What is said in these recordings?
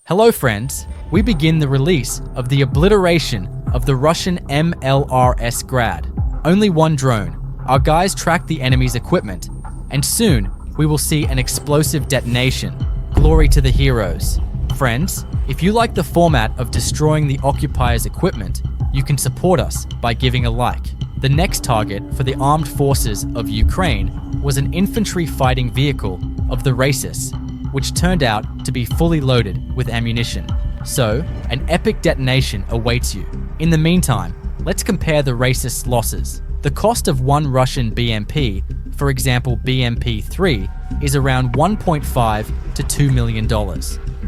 Hello friends, we begin the release of the obliteration of the Russian MLRS Grad. Only one drone. Our guys track the enemy's equipment, and soon we will see an explosive detonation. Glory to the heroes. Friends, if you like the format of destroying the occupiers' equipment, you can support us by giving a like. The next target for the armed forces of Ukraine was an infantry fighting vehicle of the racists, which turned out to be fully loaded with ammunition. So, an epic detonation awaits you. In the meantime, let's compare the racists' losses. The cost of one Russian BMP, for example BMP-3, is around $1.5 to $2 million,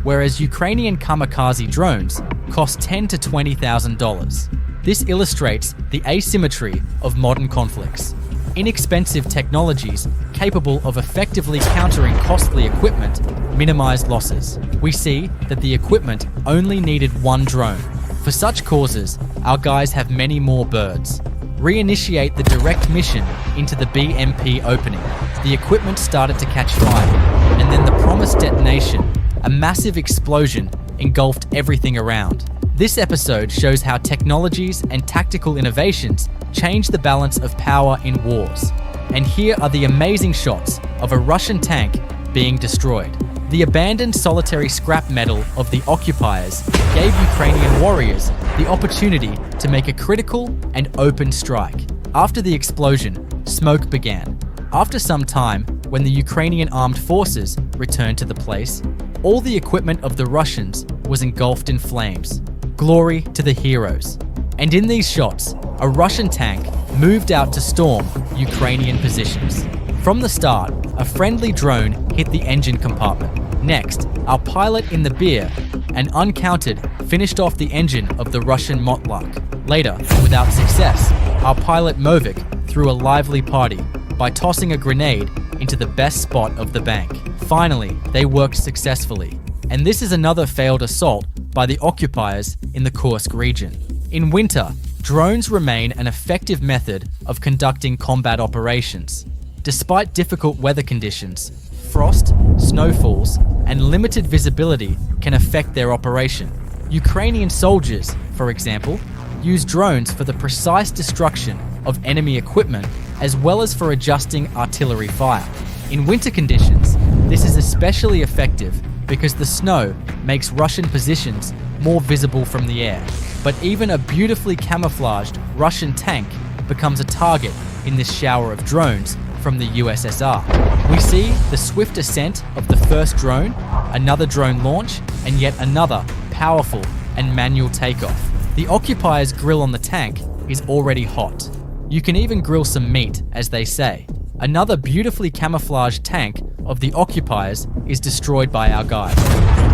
whereas Ukrainian kamikaze drones cost $10,000 to $20,000. This illustrates the asymmetry of modern conflicts. Inexpensive technologies capable of effectively countering costly equipment minimize losses. We see that the equipment only needed one drone. For such causes, our guys have many more birds. Reinitiate the direct mission into the BMP opening. The equipment started to catch fire, and then the promised detonation, a massive explosion, engulfed everything around. This episode shows how technologies and tactical innovations change the balance of power in wars. And here are the amazing shots of a Russian tank being destroyed. The abandoned solitary scrap metal of the occupiers gave Ukrainian warriors the opportunity to make a critical and open strike. After the explosion, smoke began. After some time, when the Ukrainian armed forces returned to the place, all the equipment of the Russians was engulfed in flames. Glory to the heroes. And in these shots, a Russian tank moved out to storm Ukrainian positions. From the start, a friendly drone hit the engine compartment. Next, our pilot in the beer, and uncounted, finished off the engine of the Russian Motluk. Later, without success, our pilot Movik threw a lively party by tossing a grenade into the best spot of the bank. Finally, they worked successfully. And this is another failed assault by the occupiers in the Kursk region. In winter, drones remain an effective method of conducting combat operations. Despite difficult weather conditions, frost, snowfalls, and limited visibility can affect their operation. Ukrainian soldiers, for example, use drones for the precise destruction of enemy equipment as well as for adjusting artillery fire. In winter conditions, this is especially effective because the snow makes Russian positions more visible from the air. But even a beautifully camouflaged Russian tank becomes a target in this shower of drones from the USSR. We see the swift ascent of the first drone, another drone launch, and yet another powerful and manual takeoff. The occupiers' grill on the tank is already hot. You can even grill some meat, as they say. Another beautifully camouflaged tank of the occupiers is destroyed by our guys.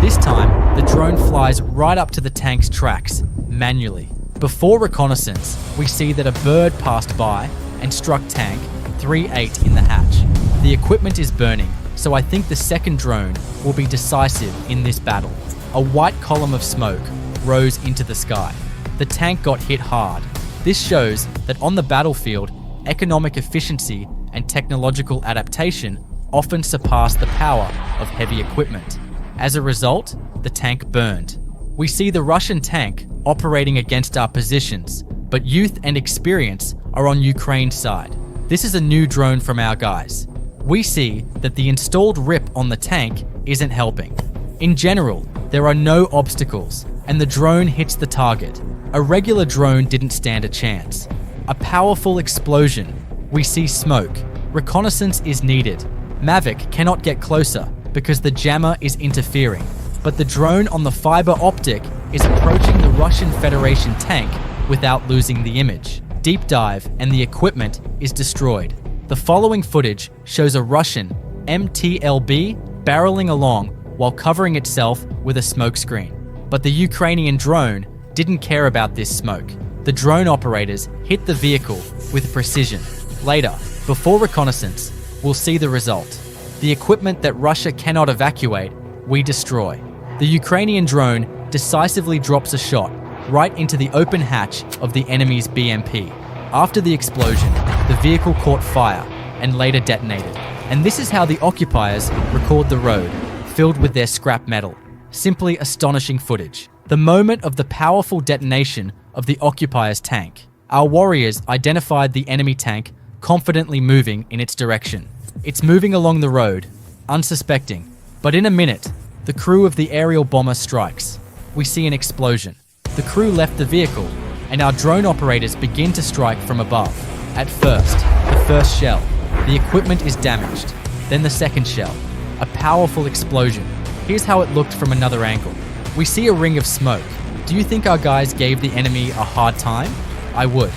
This time, the drone flies right up to the tank's tracks, manually. Before reconnaissance, we see that a bird passed by and struck tank 3-8 in the hatch. The equipment is burning, so I think the second drone will be decisive in this battle. A white column of smoke rose into the sky. The tank got hit hard. This shows that on the battlefield, economic efficiency and technological adaptation often surpass the power of heavy equipment. As a result, the tank burned. We see the Russian tank operating against our positions, but youth and experience are on Ukraine's side. This is a new drone from our guys. We see that the installed RIP on the tank isn't helping. In general, there are no obstacles, and the drone hits the target. A regular drone didn't stand a chance. A powerful explosion. We see smoke. Reconnaissance is needed. Mavic cannot get closer because the jammer is interfering, but the drone on the fiber optic is approaching the Russian Federation tank without losing the image. Deep dive and the equipment is destroyed. The following footage shows a Russian MTLB barreling along while covering itself with a smokescreen. But the Ukrainian drone didn't care about this smoke. The drone operators hit the vehicle with precision. Later, before reconnaissance, we'll see the result. The equipment that Russia cannot evacuate, we destroy. The Ukrainian drone decisively drops a shot right into the open hatch of the enemy's BMP. After the explosion, the vehicle caught fire and later detonated. And this is how the occupiers record the road, filled with their scrap metal. Simply astonishing footage. The moment of the powerful detonation of the occupier's tank. Our warriors identified the enemy tank confidently moving in its direction. It's moving along the road, unsuspecting. But in a minute, the crew of the aerial bomber strikes. We see an explosion. The crew left the vehicle, and our drone operators begin to strike from above. At first, the first shell. The equipment is damaged. Then the second shell. A powerful explosion. Here's how it looked from another angle. We see a ring of smoke. Do you think our guys gave the enemy a hard time? I would.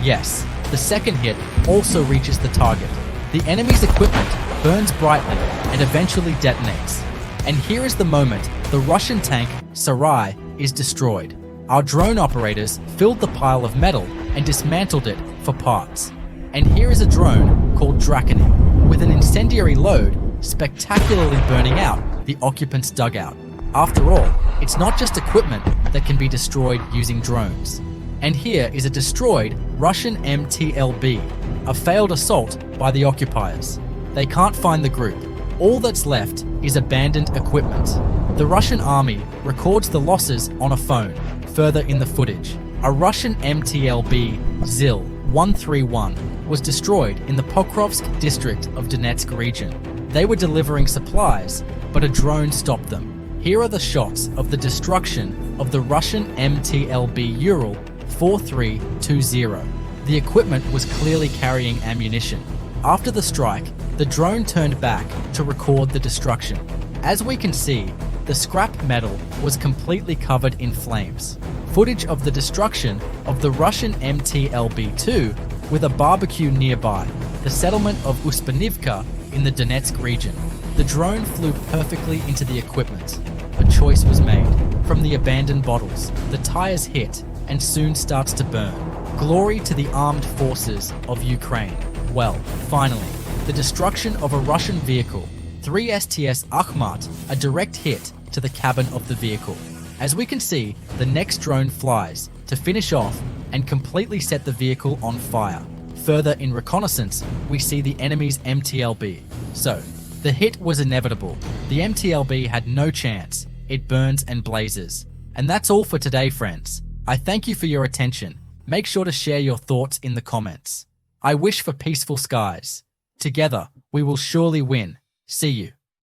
Yes. The second hit also reaches the target. The enemy's equipment burns brightly and eventually detonates. And here is the moment the Russian tank, Sarai, is destroyed. Our drone operators filled the pile of metal and dismantled it for parts. And here is a drone called Draconin, with an incendiary load spectacularly burning out the occupant's dugout. After all, it's not just equipment that can be destroyed using drones. And here is a destroyed Russian MTLB, a failed assault by the occupiers. They can't find the group. All that's left is abandoned equipment. The Russian army records the losses on a phone. Further in the footage, a Russian MTLB ZIL 131 was destroyed in the Pokrovsk district of Donetsk region. They were delivering supplies, but a drone stopped them. Here are the shots of the destruction of the Russian MTLB Ural 4320. The equipment was clearly carrying ammunition. After the strike, the drone turned back to record the destruction. As we can see, the scrap metal was completely covered in flames. Footage of the destruction of the Russian MTLB-2 with a barbecue nearby, the settlement of Uspanivka in the Donetsk region. The drone flew perfectly into the equipment. A choice was made. From the abandoned bottles, the tires hit and soon starts to burn. Glory to the armed forces of Ukraine. Well, finally, the destruction of a Russian vehicle, 3 STS Akhmat, a direct hit to the cabin of the vehicle. As we can see, the next drone flies to finish off and completely set the vehicle on fire. Further in reconnaissance, we see the enemy's MTLB. So, the hit was inevitable. The MTLB had no chance. It burns and blazes. And that's all for today, friends. I thank you for your attention. Make sure to share your thoughts in the comments. I wish for peaceful skies. Together, we will surely win. See you.